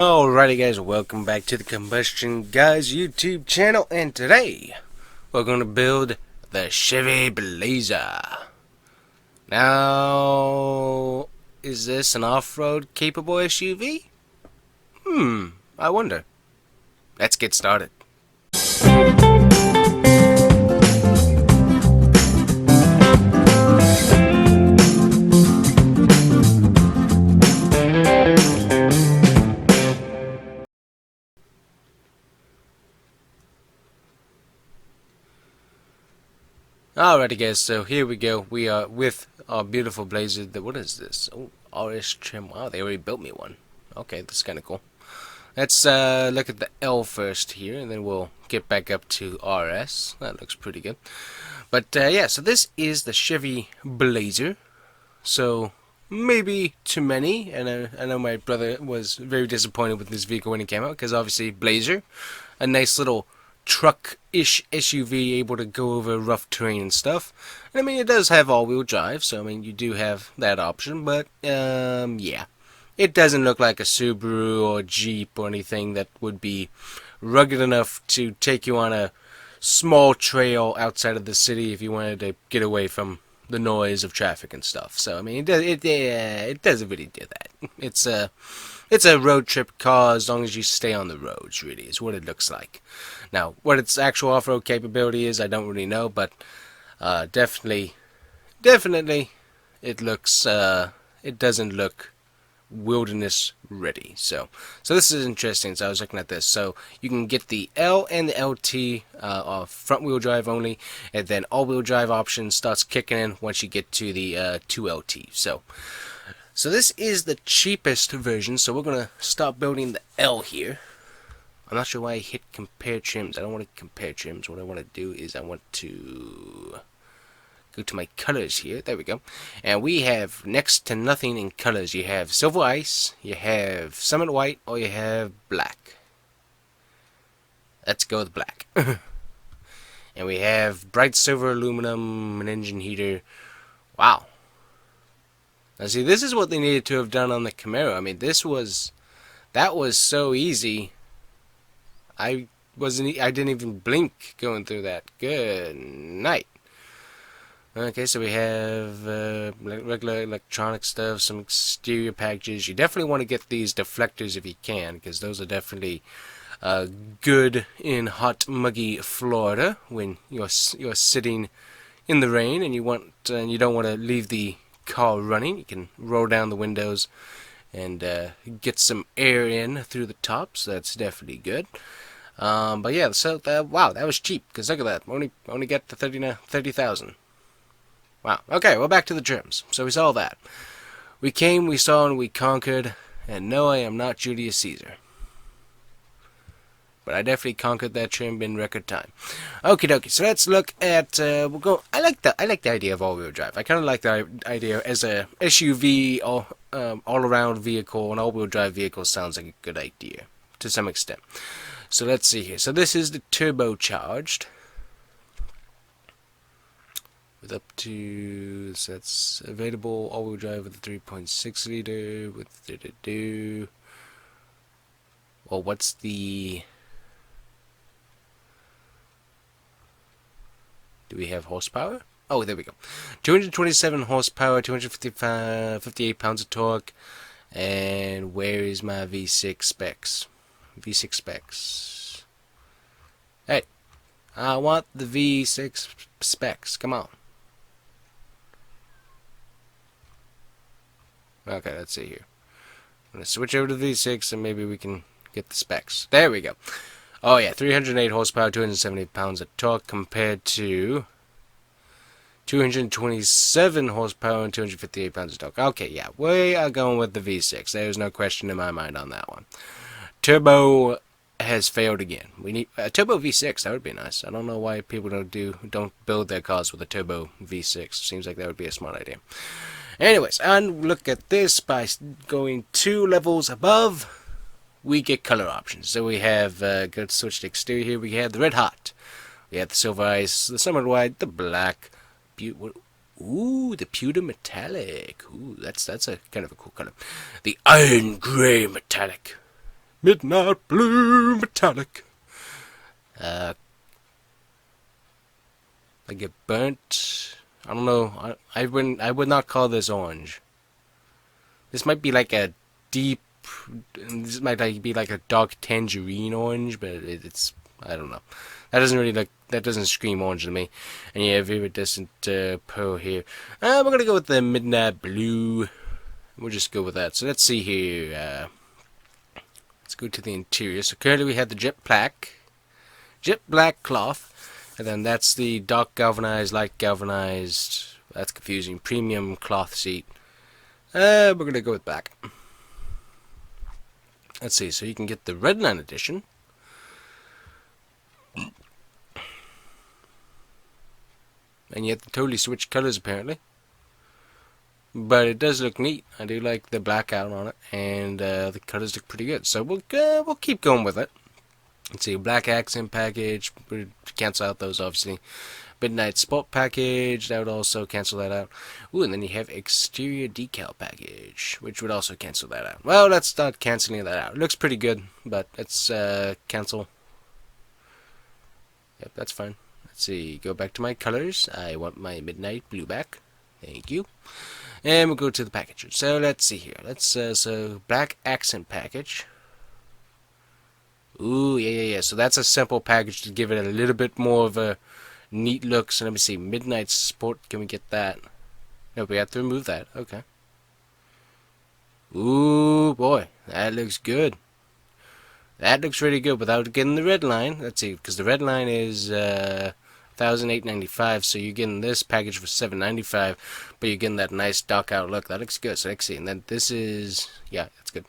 Alrighty guys, welcome back to the Combustion Guys YouTube channel, and today we're going to build the Chevy Blazer. Now, is this an off-road capable SUV? I wonder. Let's get started. Alrighty guys, so here we go. We are with our beautiful Blazer. What is this? Oh, RS trim. Wow, they already built me one. Okay, that's kind of cool. Let's look at the L first here, and then we'll get back up to RS. That looks pretty good. But yeah, so this is the Chevy Blazer. So maybe too many, and I know my brother was very disappointed with this vehicle when it came out, because obviously Blazer, a nice little truck-ish SUV able to go over rough terrain and stuff. And I mean, it does have all-wheel drive, so I mean, you do have that option, but yeah. It doesn't look like a Subaru or Jeep or anything that would be rugged enough to take you on a small trail outside of the city if you wanted to get away from the noise of traffic and stuff. So I mean, it doesn't really do that. It's a road trip car as long as you stay on the roads. Really, is what it looks like. Now, what its actual off-road capability is, I don't really know, but definitely, it looks. It doesn't look wilderness ready. So this is interesting. So I was looking at this. So you can get the L and the LT front wheel drive only, and then all wheel drive option starts kicking in once you get to the 2LT. So this is the cheapest version. So we're gonna start building the L here. I'm not sure why I hit compare trims. I don't want to compare trims. What I want to do is I want to go to my colors here. There we go. And we have next to nothing in colors. You have silver ice, you have summit white, or you have black. Let's go with black. And we have bright silver aluminum, an engine heater. Wow. Now see, this is what they needed to have done on the Camaro. I mean, that was so easy. I didn't even blink going through that. Good night. Okay, so we have regular electronic stuff, some exterior packages. You definitely want to get these deflectors if you can, because those are definitely good in hot, muggy Florida when you're sitting in the rain and you don't want to leave the car running. You can roll down the windows and get some air in through the top, so that's definitely good. But yeah, so wow, that was cheap, because look at that, only got to 30,000. Wow. Okay, well, back to the trims. So we saw that. We came, we saw, and we conquered. And no, I am not Julius Caesar. But I definitely conquered that trim in record time. Okie dokie. So let's look at. We'll go. I like the idea of all-wheel drive. I kind of like the idea as a SUV, all-around vehicle. An all-wheel drive vehicle sounds like a good idea to some extent. So let's see here. So this is the turbocharged. With up to, so that's available all-wheel drive with a 3.6 liter with well, what's the, do we have horsepower? Oh, there we go. 227 horsepower, 258 pounds of torque, and where is my V6 specs? V6 specs. Hey, I want the V6 specs. Come on. Okay, let's see here. I'm going to switch over to V6 and maybe we can get the specs. There we go. Oh yeah, 308 horsepower, 278 pounds of torque compared to 227 horsepower and 258 pounds of torque. Okay, yeah, we are going with the V6. There's no question in my mind on that one. Turbo has failed again. We need a turbo V6. That would be nice. I don't know why people don't build their cars with a turbo V6. Seems like that would be a smart idea. Anyways, and look at this. By going 2 levels above, we get color options. So we have, go to switch to exterior here, we have the red hot. We have the silver ice, the summer white, the black. Ooh, the pewter metallic. Ooh, that's a kind of a cool color. The iron gray metallic. Midnight blue metallic. I get burnt. I don't know. I would not call this orange. This might be like a deep. This might be like a dark tangerine orange, but it's I don't know. That doesn't really look. That doesn't scream orange to me. And yeah, viridescent pearl here. We're gonna go with the midnight blue. We'll just go with that. So let's see here. Let's go to the interior. So currently we have the jet black cloth, and then that's the dark galvanized, light galvanized. That's confusing. Premium cloth seat. We're gonna go with black. Let's see. So you can get the Redline edition. And you have to totally switch colors apparently. But it does look neat. I do like the blackout on it, and the colors look pretty good. So we'll keep going with it. Let's see, black accent package. We'll cancel out those obviously. Midnight sport package. That would also cancel that out. Ooh, and then you have exterior decal package, which would also cancel that out. Well, let's start canceling that out. It looks pretty good, but let's cancel. Yep, that's fine. Let's see. Go back to my colors. I want my midnight blue back. Thank you. And we'll go to the package. So let's see here. Let's so black accent package. Ooh, yeah. So that's a simple package to give it a little bit more of a neat look. So let me see. Midnight sport. Can we get that? No, we have to remove that. Okay. Ooh, boy, that looks good. That looks really good without getting the red line. Let's see, because the red line is $1,895, so you're getting this package for $795, but you're getting that nice dark out look. That looks good. So let's see. And then this is, yeah, that's good.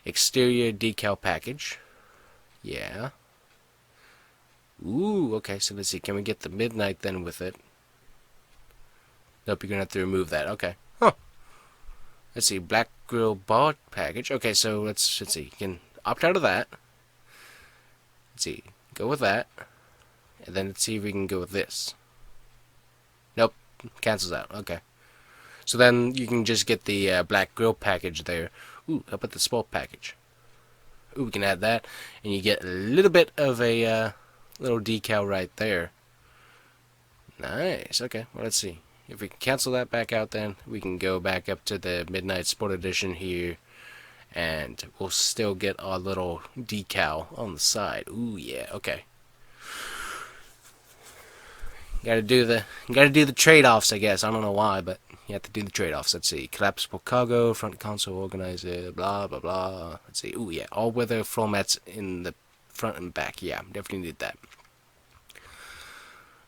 Exterior decal package. Yeah. Ooh, okay. So let's see. Can we get the midnight then with it? Nope, you're gonna have to remove that. Okay. Huh. Let's see. Black grill bar package. Okay, so let's see. You can opt out of that. Let's see. Go with that. And then let's see if we can go with this. Nope. Cancels out. Okay. So then you can just get the black grill package there. Ooh, how about the sport package? Ooh, we can add that. And you get a little bit of a little decal right there. Nice. Okay. Well, let's see. If we can cancel that back out, then we can go back up to the Midnight Sport Edition here. And we'll still get our little decal on the side. Ooh, yeah. Okay. Gotta do the trade-offs, I guess. I don't know why, but you have to do the trade-offs. Let's see. Collapsible cargo, front console organizer, blah, blah, blah. Let's see. Ooh, yeah. All-weather floor mats in the front and back. Yeah, definitely need that.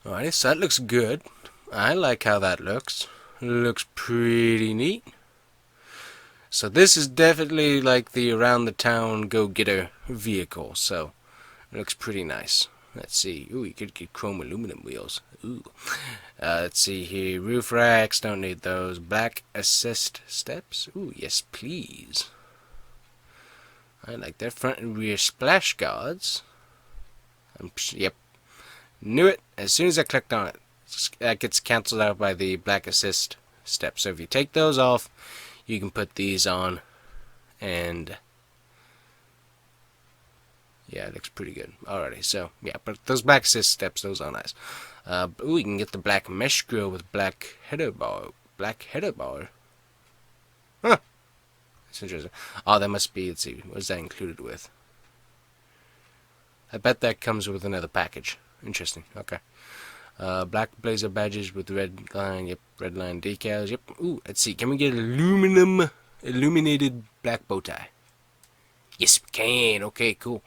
Alrighty, so that looks good. I like how that looks. It looks pretty neat. So this is definitely like the around-the-town go-getter vehicle. So it looks pretty nice. Let's see. Ooh, you could get chrome aluminum wheels. Ooh. Let's see here. Roof racks. Don't need those. Black assist steps. Ooh, yes, please. I like that. Front and rear splash guards. Yep. Knew it. As soon as I clicked on it, that gets cancelled out by the black assist steps. So if you take those off, you can put these on, and yeah, it looks pretty good. Alrighty, so yeah, but those black assist steps, those are nice. Ooh, you can get the black mesh grill with black header bar. Black header bar. Huh. That's interesting. Oh, that must be. Let's see. What is that included with? I bet that comes with another package. Interesting. Okay. Black Blazer badges with red line. Yep. Red line decals. Yep. Ooh, let's see. Can we get illuminated black bow tie? Yes, we can. Okay, cool.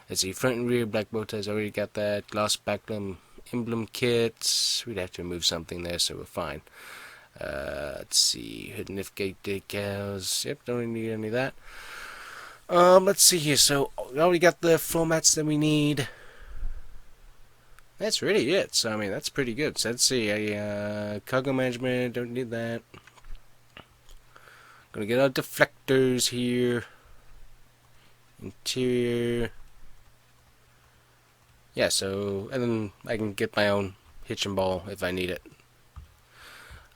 Let's see. Front and rear black bow ties. Already got that. Gloss background emblem kits. We'd have to remove something there, so we're fine. Let's see. Hood and lift gate decals. Yep. Don't really need any of that. Let's see here. So we already got the floor mats that we need. That's really it. So I mean, that's pretty good. So let's see. Cargo management. Don't need that. Gonna get our deflectors here. Interior. Yeah. So and then I can get my own hitch and ball if I need it.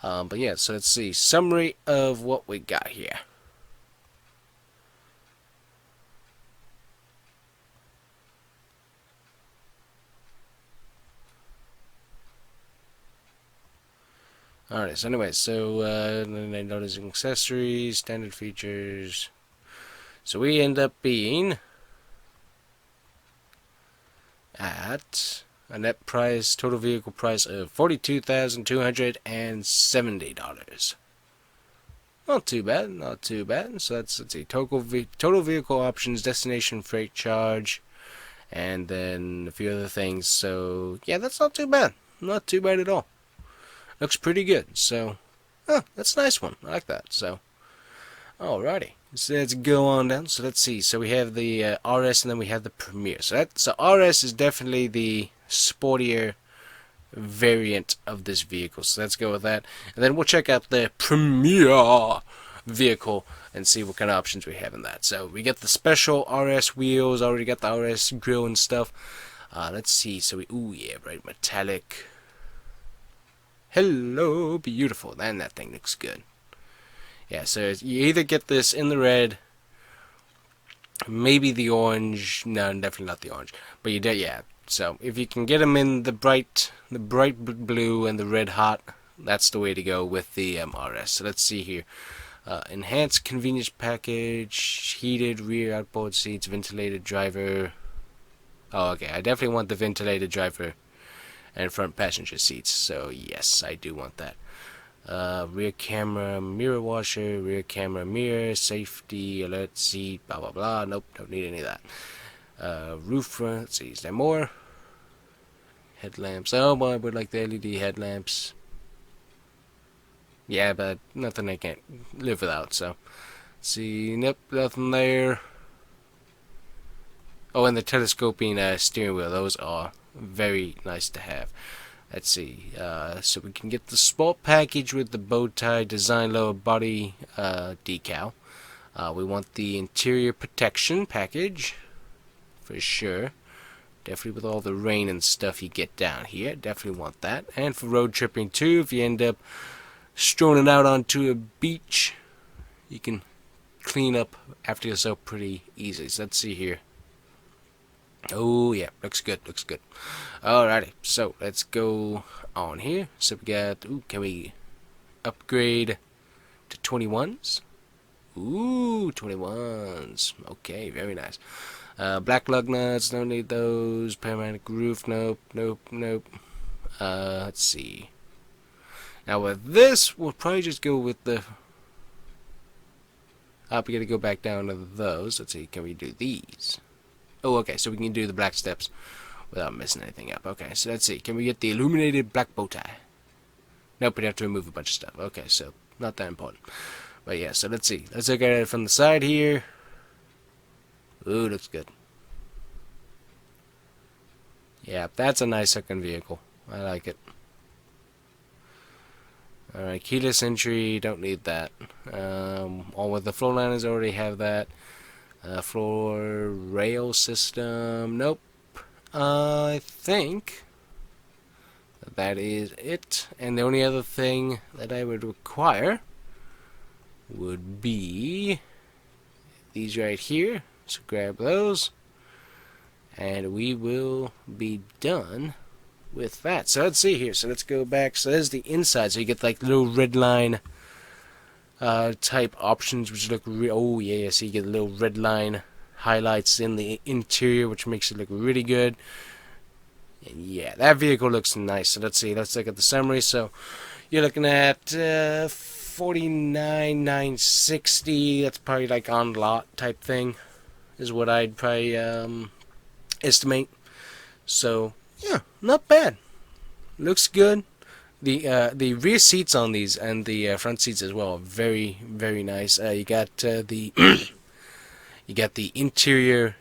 But yeah. So let's see. Summary of what we got here. Alright, so anyway, so then I notice accessories, standard features. So we end up being at a net price, total vehicle price of $42,270. Not too bad, not too bad. So let's see, total vehicle options, destination freight charge, and then a few other things. So yeah, that's not too bad, not too bad at all. Looks pretty good. So, oh, that's a nice one. I like that. So, alrighty. So let's go on down. So let's see. So we have the RS and then we have the Premier. So RS is definitely the sportier variant of this vehicle. So let's go with that. And then we'll check out the Premier vehicle and see what kind of options we have in that. So we get the special RS wheels. Already got the RS grill and stuff. Let's see. So ooh yeah, bright metallic. Hello, beautiful. And that thing looks good. Yeah, so you either get this in the red, maybe the orange. No, definitely not the orange. But you do, yeah. So if you can get them in the bright blue and the red hot, that's the way to go with the RS. So let's see here. Enhanced convenience package, heated rear outboard seats, ventilated driver. Oh, okay. I definitely want the ventilated driver and front passenger seats. So yes, I do want that. Rear camera, mirror washer, rear camera mirror, safety, alert seat, blah blah blah. Nope, don't need any of that. Roof, let's see, is there more? Headlamps, oh boy, I would like the LED headlamps. Yeah, but nothing I can't live without, so. Let's see, nope, nothing there. Oh, and the telescoping steering wheel, those are very nice to have. Let's see, so we can get the sport package with the bow tie, design lower body decal. We want the interior protection package, for sure. Definitely with all the rain and stuff you get down here, definitely want that. And for road tripping too, if you end up strolling out onto a beach, you can clean up after yourself pretty easily. So let's see here. Oh yeah, looks good, looks good. Alrighty, so let's go on here. So we got, ooh, can we upgrade to 21s? Ooh, 21s. Okay, very nice. Black lug nuts, don't need those. Panoramic roof, nope, nope, nope. Let's see. Now with this, we'll probably just go with the... we gotta go back down to those. Let's see, can we do these? Oh, okay, so we can do the black steps without messing anything up. Okay, so let's see. Can we get the illuminated black bow tie? Nope, we'd have to remove a bunch of stuff. Okay, so not that important. But yeah, so let's see. Let's look at it from the side here. Ooh, looks good. Yeah, that's a nice looking vehicle. I like it. Alright, keyless entry, don't need that. All with the floor liners already have that. Floor rail system, nope. I think that is it. And the only other thing that I would require would be these right here. So grab those, and we will be done with that. So let's see here. So let's go back. So there's the inside. So you get like little red line type options, which look oh yeah. So you get little red line highlights in the interior, which makes it look really good. And yeah, that vehicle looks nice. So let's see. Let's look at the summary. So you're looking at $49,960. That's probably like on lot type thing, is what I'd probably estimate. So yeah, not bad. Looks good. The rear seats on these and the front seats as well are very, very nice. You got the you got the interior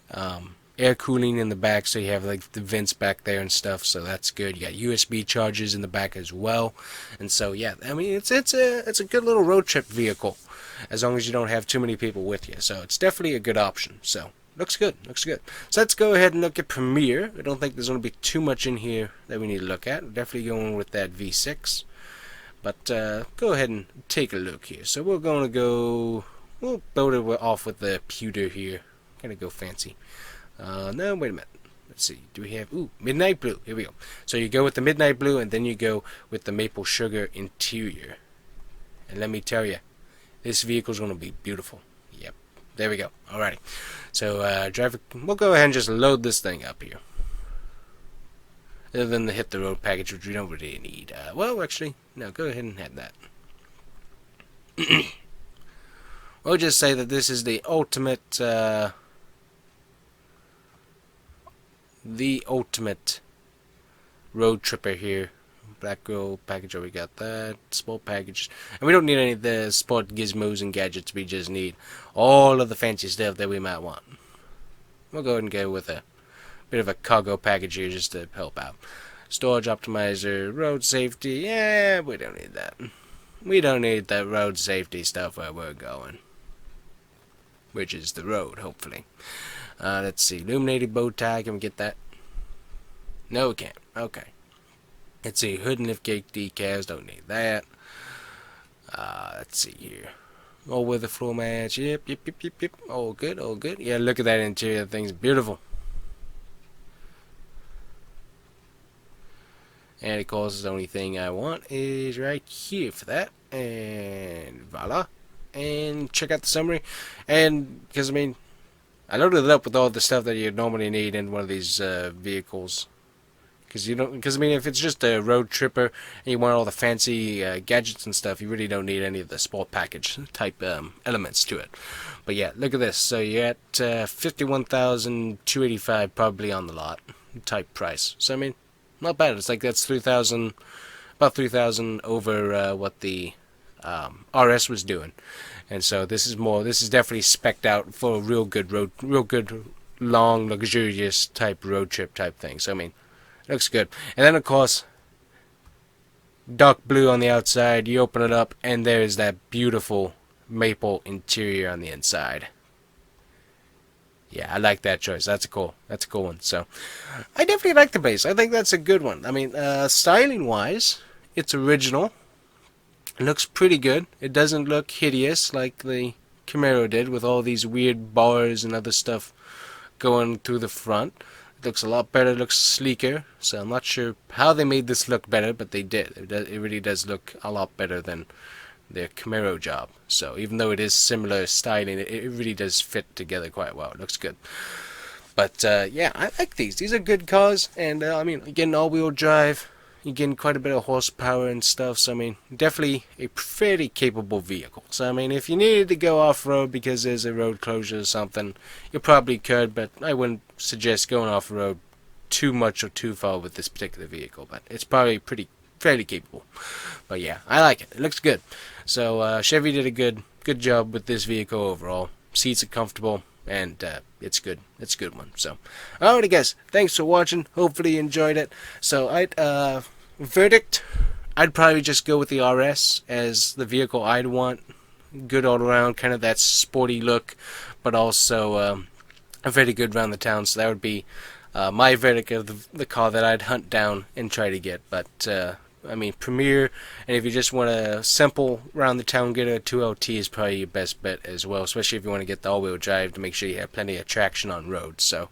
air cooling in the back, so you have like the vents back there and stuff. So that's good. You got USB chargers in the back as well, and so yeah, I mean it's a good little road trip vehicle, as long as you don't have too many people with you. So it's definitely a good option. So looks good, looks good. So let's go ahead and look at Premier. I don't think there's going to be too much in here that we need to look at. We're definitely going with that V6. But go ahead and take a look here. So we're going to go, we'll build it off with the pewter here. Kind of go fancy. No, wait a minute. let's see, do we have, ooh, midnight blue. Here we go. So you go with the midnight blue, and then you go with the maple sugar interior. And let me tell you, this vehicle's going to be beautiful. Yep, there we go. Alrighty. So driver, we'll go ahead and just load this thing up here. Other than the hit the road package, which we don't really need. Well, actually, no, go ahead and add that. We'll just say that this is the ultimate road tripper here. Black girl package, we got that. Sport package. And we don't need any of the sport gizmos and gadgets, we just need all of the fancy stuff that we might want. We'll go ahead and go with a bit of a cargo package here just to help out. Storage optimizer, road safety, yeah, we don't need that. We don't need that road safety stuff where we're going. Which is the road, hopefully. Let's see, illuminated bow tie, can we get that? No, we can't. Okay. Let's see, hood and liftgate decals, don't need that. Let's see here. All weather floor mats, yep. All good, all good. Yeah, look at that interior, that thing's beautiful. And of course, the only thing I want is right here for that. And voila. And check out the summary. And, because I mean, I loaded it up with all the stuff that you normally need in one of these vehicles. Because I mean, if it's just a road tripper and you want all the fancy gadgets and stuff, you really don't need any of the sport package type elements to it. But yeah, look at this. So you're at $51,285 probably on the lot type price. So I mean, not bad. It's like that's $3,000, about $3,000 over what the RS was doing. And so this is definitely specced out for a real good long, luxurious type road trip type thing. So I mean, looks good. And then of course, dark blue on the outside. You open it up, and there's that beautiful maple interior on the inside. Yeah, I like that choice. That's a cool one. So, I definitely like the Blazer. I think that's a good one. I mean, styling-wise, it's original. It looks pretty good. It doesn't look hideous like the Camaro did with all these weird bars and other stuff going through the front. It looks a lot better. It looks sleeker. So I'm not sure how they made this look better, but they did. It really does look a lot better than their Camaro job. So even though it is similar styling, it really does fit together quite well. It looks good. But yeah, I like these. These are good cars, and I mean, again, all-wheel drive. You're getting quite a bit of horsepower and stuff. So I mean, definitely a fairly capable vehicle. So I mean, if you needed to go off-road because there's a road closure or something, you probably could. But I wouldn't suggest going off-road too much or too far with this particular vehicle. But it's probably fairly capable. But yeah, I like it. It looks good. So Chevy did a good job with this vehicle overall. Seats are comfortable, and it's good. It's a good one. So, alrighty guys, thanks for watching. Hopefully you enjoyed it. So verdict, I'd probably just go with the RS as the vehicle I'd want. Good all around, kind of that sporty look, but also a very good around the town. So that would be my verdict of the car that I'd hunt down and try to get. But I mean, Premier, and if you just want a simple round the town getter, 2LT is probably your best bet as well, especially if you want to get the all-wheel drive to make sure you have plenty of traction on roads. So,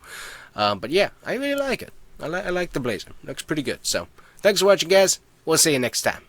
but yeah, I really like it. I like the Blazer. Looks pretty good. So, thanks for watching, guys. We'll see you next time.